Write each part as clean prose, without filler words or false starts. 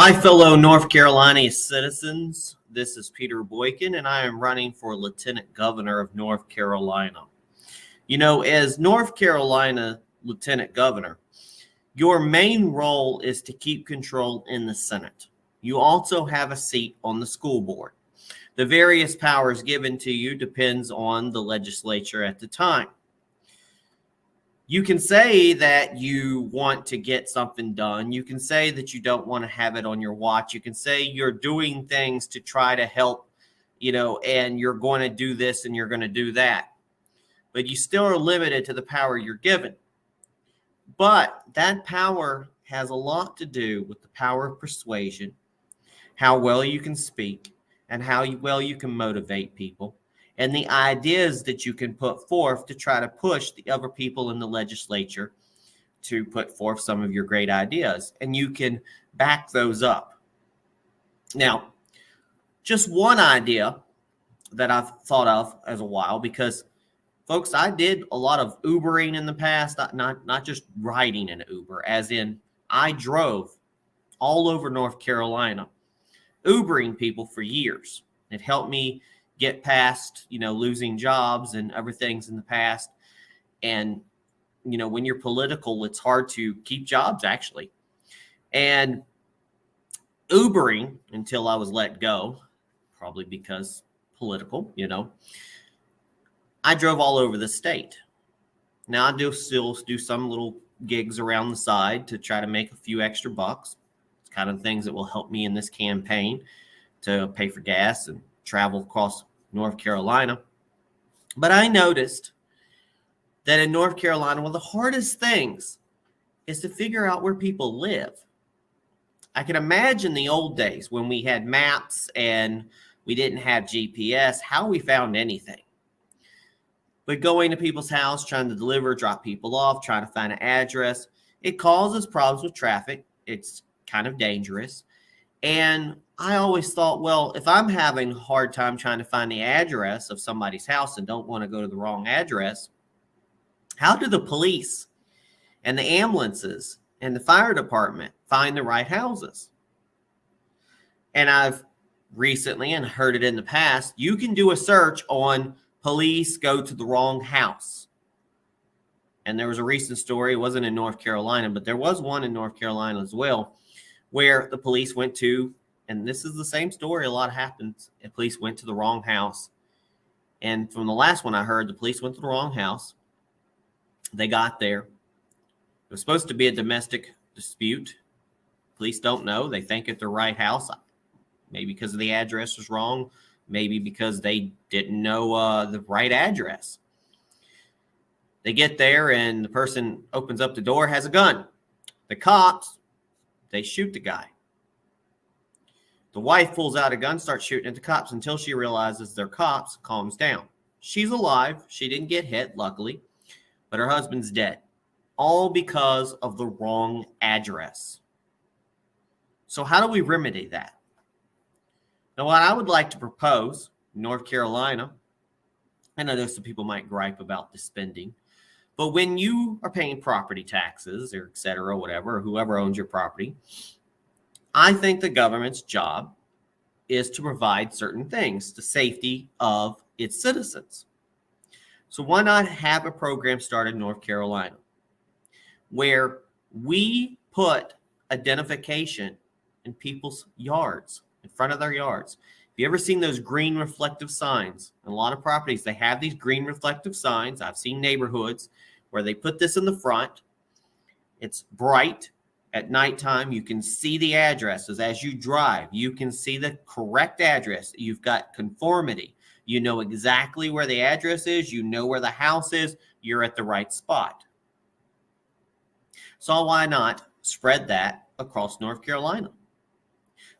Hi, fellow North Carolina citizens. This is Peter Boykin, and I am running for Lieutenant Governor of North Carolina. You know, as North Carolina Lieutenant Governor, your main role is to keep control in the Senate. You also have a seat on the school board. The various powers given to you depends on the legislature at the time. You can say that you want to get something done. You can say that you don't want to have it on your watch. You can say you're doing things to try to help, and you're going to do this and you're going to do that. But you still are limited to the power you're given. But that power has a lot to do with the power of persuasion, how well you can speak, and how well you can motivate people, and the ideas that you can put forth to try to push the other people in the legislature to put forth some of your great ideas. And you can back those up. Now, just one idea that I've thought of as a while, because, folks, I did a lot of Ubering in the past, not just riding in Uber, as in I drove all over North Carolina, Ubering people for years. It helped me get past, losing jobs and other things in the past. And, when you're political, it's hard to keep jobs, actually. And Ubering, until I was let go, probably because political, I drove all over the state. Now I do still do some little gigs around the side to try to make a few extra bucks. It's kind of things that will help me in this campaign to pay for gas and travel across North Carolina. But I noticed that in North Carolina, one of the hardest things is to figure out where people live. I can imagine the old days when we had maps and we didn't have GPS, how we found anything. But going to people's house, trying to deliver, drop people off, trying to find an address, it causes problems with traffic. It's kind of dangerous. And I always thought, well, if I'm having a hard time trying to find the address of somebody's house and don't want to go to the wrong address, how do the police and the ambulances and the fire department find the right houses? And I've recently, and heard it in the past, you can do a search on police go to the wrong house. And there was a recent story, it wasn't in North Carolina, but there was one in North Carolina as well, where the police went to, and this is the same story, a lot happens, the police went to the wrong house. And from the last one I heard, the police went to the wrong house. They got there. It was supposed to be a domestic dispute. Police don't know. They think it's the right house. Maybe because the address was wrong. Maybe because they didn't know the right address. They get there and the person opens up the door, has a gun. The cops, they shoot the guy. The wife pulls out a gun, starts shooting at the cops until she realizes they're cops, calms down. She's alive. She didn't get hit, luckily, but her husband's dead. All because of the wrong address. So how do we remedy that? Now, what I would like to propose, North Carolina, I know some people might gripe about the spending, but when you are paying property taxes or et cetera, whatever, or whoever owns your property, I think the government's job is to provide certain things, the safety of its citizens. So why not have a program started in North Carolina where we put identification in people's yards, in front of their yards? Have you ever seen those green reflective signs? In a lot of properties, they have these green reflective signs. I've seen neighborhoods where they put this in the front. It's bright. At nighttime, you can see the addresses. As you drive, you can see the correct address. You've got conformity. You know exactly where the address is. You know where the house is. You're at the right spot. So why not spread that across North Carolina?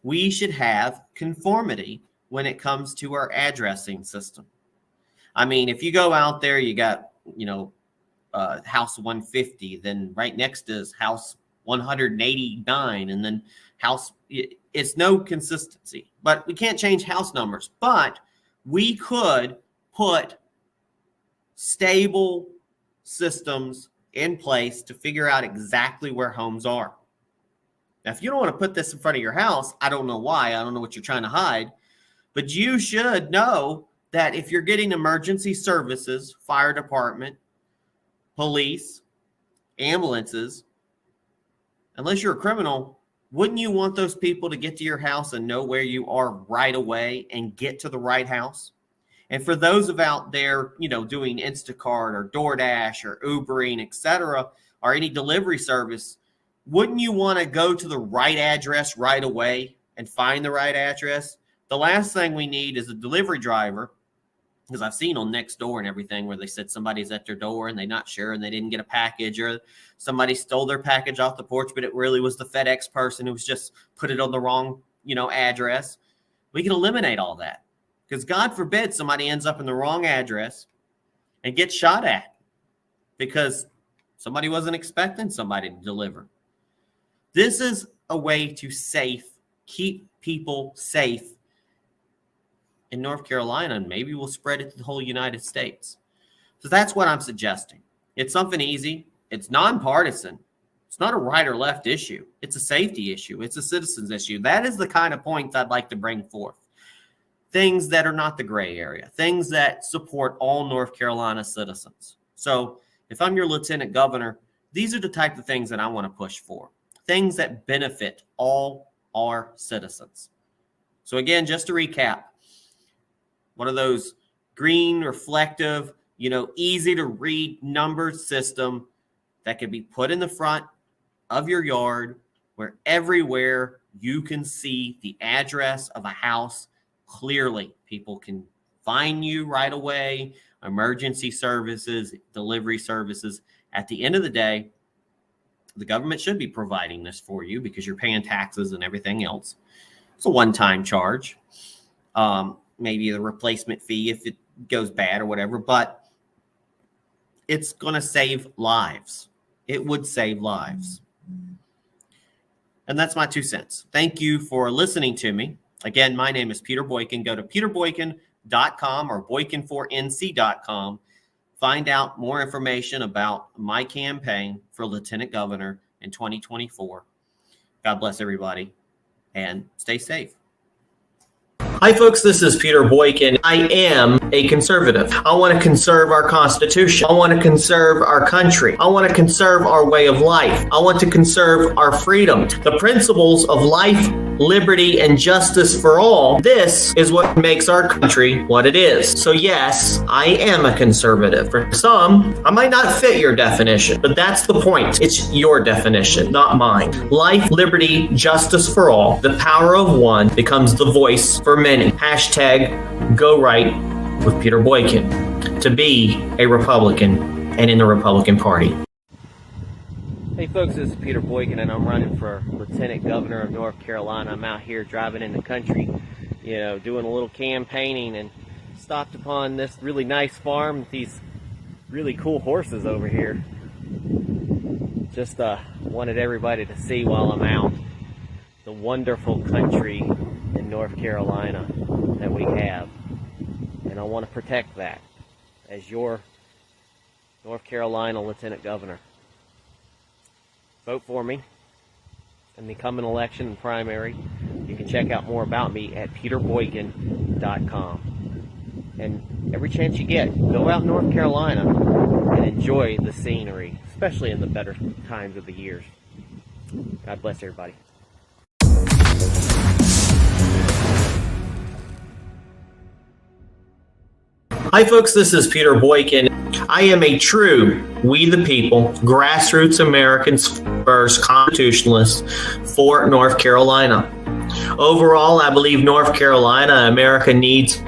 We should have conformity when it comes to our addressing system. I mean, if you go out there, you got, house 150, then right next is house 189, and then it's no consistency. But we can't change house numbers. But we could put stable systems in place to figure out exactly where homes are. Now, if you don't want to put this in front of your house, I don't know why. I don't know what you're trying to hide. But you should know that if you're getting emergency services, fire department, police, ambulances, unless you're a criminal, wouldn't you want those people to get to your house and know where you are right away and get to the right house? And for those of out there, doing Instacart or DoorDash or Ubering, etc., or any delivery service, wouldn't you want to go to the right address right away and find the right address? The last thing we need is a delivery driver, because I've seen on Nextdoor and everything where they said somebody's at their door and they're not sure and they didn't get a package, or somebody stole their package off the porch, but it really was the FedEx person who was just put it on the wrong, address. We can eliminate all that, because God forbid somebody ends up in the wrong address and gets shot at because somebody wasn't expecting somebody to deliver. This is a way to keep people safe in North Carolina, and maybe we'll spread it to the whole United States. So that's what I'm suggesting. It's something easy. It's nonpartisan. It's not a right or left issue. It's a safety issue. It's a citizens issue. That is the kind of points I'd like to bring forth. Things that are not the gray area. Things that support all North Carolina citizens. So if I'm your lieutenant governor, these are the type of things that I want to push for. Things that benefit all our citizens. So again, just to recap, one of those green, reflective, easy to read number system that can be put in the front of your yard, where everywhere you can see the address of a house clearly. People can find you right away, emergency services, delivery services. At the end of the day, the government should be providing this for you because you're paying taxes and everything else. It's a one-time charge. Maybe the replacement fee if it goes bad or whatever, but it's going to save lives. It would save lives. And that's my 2 cents. Thank you for listening to me. Again, my name is Peter Boykin. Go to peterboykin.com or boykin4nc.com. Find out more information about my campaign for Lieutenant Governor in 2024. God bless everybody and stay safe. Hi, folks. This is Peter Boykin. I am a conservative. I want to conserve our Constitution. I want to conserve our country. I want to conserve our way of life. I want to conserve our freedom. The principles of life, liberty, and justice for all. This is what makes our country what it is. So yes, I am a conservative. For some, I might not fit your definition, but that's the point. It's your definition, not mine. Life, liberty, justice for all. The power of one becomes the voice for many. Hashtag Go Right with Peter Boykin. To be a Republican and in the Republican Party. Hey folks, this is Peter Boykin and I'm running for Lieutenant Governor of North Carolina. I'm out here driving in the country, doing a little campaigning, and stopped upon this really nice farm with these really cool horses over here. Just wanted everybody to see while I'm out the wonderful country in North Carolina that we have. And I want to protect that as your North Carolina Lieutenant Governor. Vote for me in the coming election and primary. You can check out more about me at peterboykin.com. And every chance you get, go out in North Carolina and enjoy the scenery, especially in the better times of the years. God bless everybody. Hi folks, this is Peter Boykin. I am a true we the people, grassroots Americans first constitutionalist for North Carolina. Overall, I believe North Carolina, America needs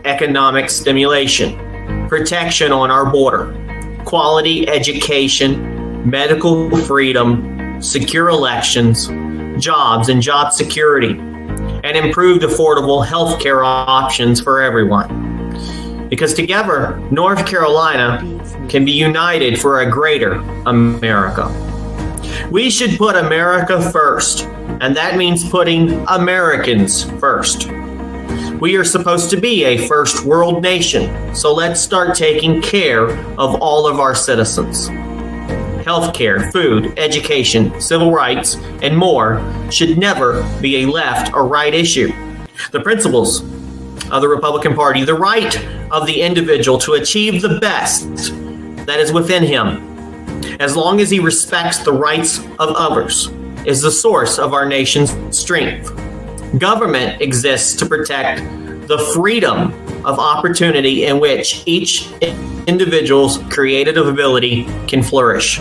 economic stimulation, protection on our border, quality education, medical freedom, secure elections, jobs and job security, and improved affordable health care options for everyone. Because together, North Carolina can be united for a greater America. We should put America first, and that means putting Americans first. We are supposed to be a first world nation, so let's start taking care of all of our citizens. healthcare, food, education, civil rights, and more should never be a left or right issue. The principles of the Republican Party, the right of the individual to achieve the best that is within him, as long as he respects the rights of others, is the source of our nation's strength. Government exists to protect the freedom of opportunity in which each individual's creative ability can flourish.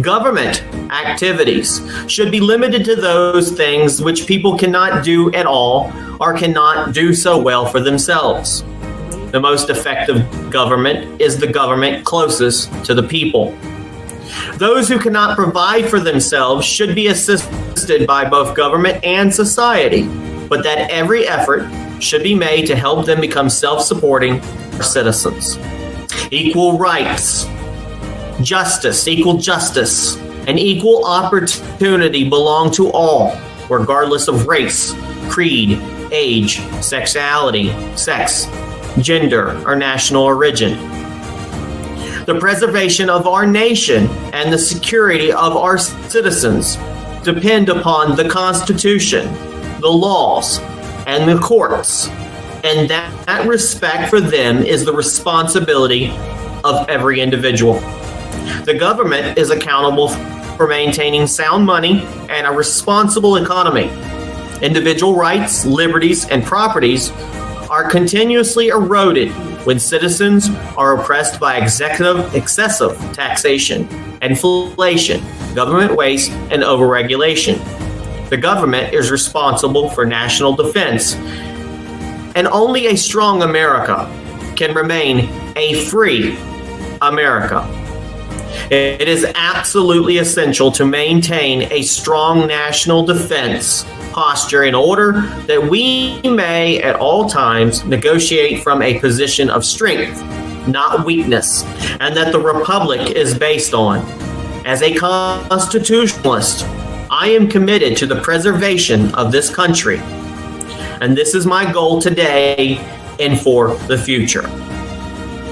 Government activities should be limited to those things which people cannot do at all or cannot do so well for themselves. The most effective government is the government closest to the people. Those who cannot provide for themselves should be assisted by both government and society, but that every effort should be made to help them become self-supporting citizens. Equal rights, equal justice, and equal opportunity belong to all, regardless of race, creed, age, sexuality, sex, gender, or national origin. The preservation of our nation and the security of our citizens depend upon the Constitution, the laws, and the courts, and that respect for them is the responsibility of every individual. The government is accountable for maintaining sound money and a responsible economy. Individual rights, liberties, and properties are continuously eroded when citizens are oppressed by excessive taxation, inflation, government waste, and overregulation. The government is responsible for national defense, and only a strong America can remain a free America. It is absolutely essential to maintain a strong national defense posture in order that we may at all times negotiate from a position of strength, not weakness, and that the republic is based on. As a constitutionalist, I am committed to the preservation of this country, and this is my goal today and for the future.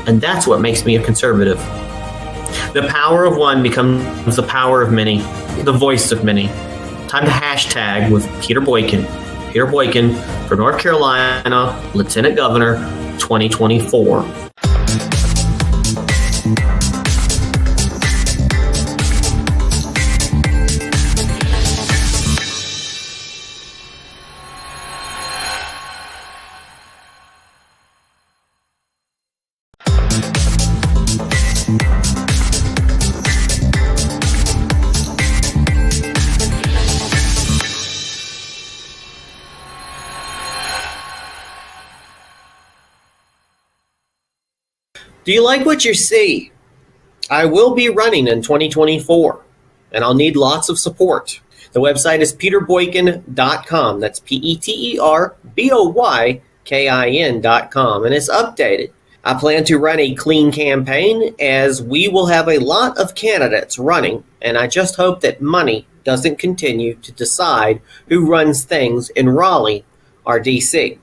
And that's what makes me a conservative. The power of one becomes the power of many, the voice of many. Time to hashtag with Peter Boykin. Peter Boykin for North Carolina Lieutenant Governor 2024. Do you like what you see? I will be running in 2024, and I'll need lots of support. The website is peterboykin.com. That's peterboykin.com, and it's updated. I plan to run a clean campaign as we will have a lot of candidates running, and I just hope that money doesn't continue to decide who runs things in Raleigh or D.C.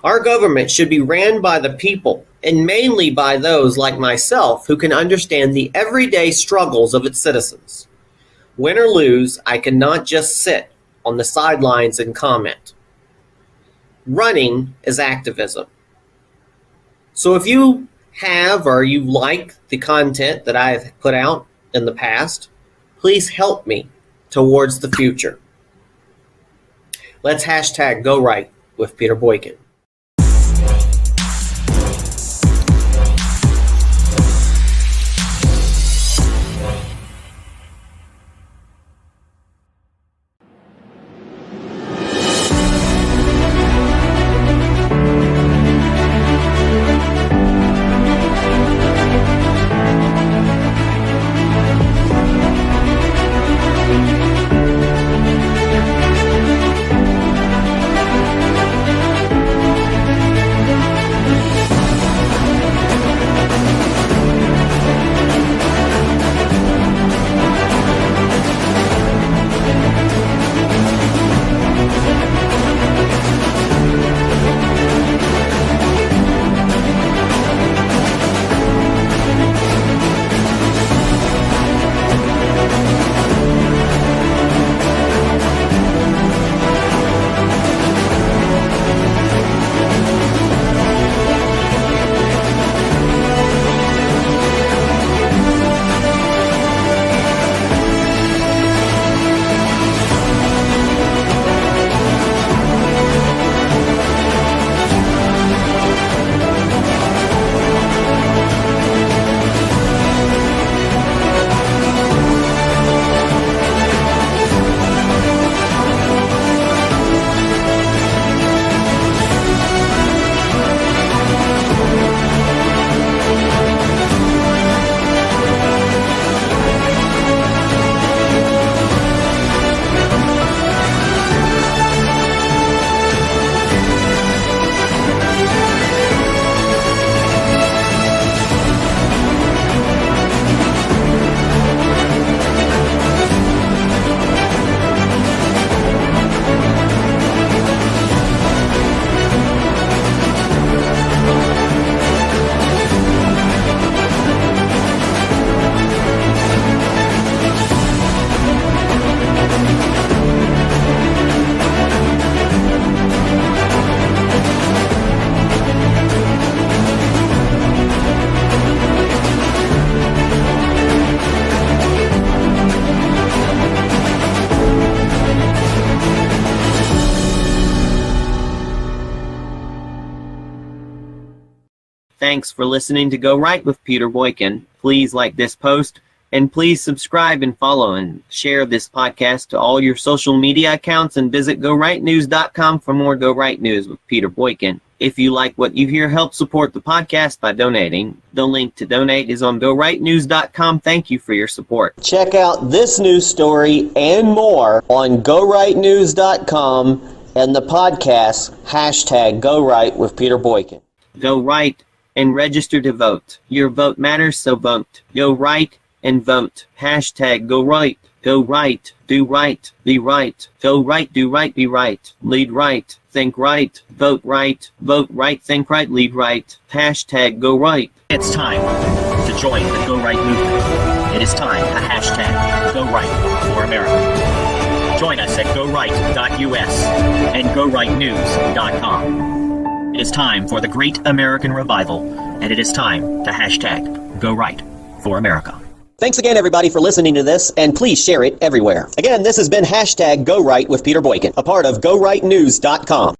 Our government should be ran by the people, and mainly by those like myself who can understand the everyday struggles of its citizens. Win or lose, I cannot just sit on the sidelines and comment. Running is activism. So if you have or you like the content that I've put out in the past, please help me towards the future. Let's hashtag Go Right with Peter Boykin. Thanks for listening to Go Right with Peter Boykin. Please like this post, and please subscribe and follow and share this podcast to all your social media accounts, and visit GoRightNews.com for more Go Right News with Peter Boykin. If you like what you hear, help support the podcast by donating. The link to donate is on GoRightNews.com. Thank you for your support. Check out this news story and more on GoRightNews.com and the podcast, #GoRight with Peter Boykin. Go right and register to vote. Your vote matters, so vote. Go right and vote. #Go Right. Go right. Do right. Be right. Go right. Do right. Be right. Lead right. Think right. Vote right. Vote right. Think right. Lead right. #Go Right. It's time to join the Go Right movement. It is time to #Go Right for America. Join us at GoRight.us and GoRightNews.com. It is time for the Great American Revival, and it is time to #Go Right for America. Thanks again, everybody, for listening to this, and please share it everywhere. Again, this has been #GoRight with Peter Boykin, a part of GoRightNews.com.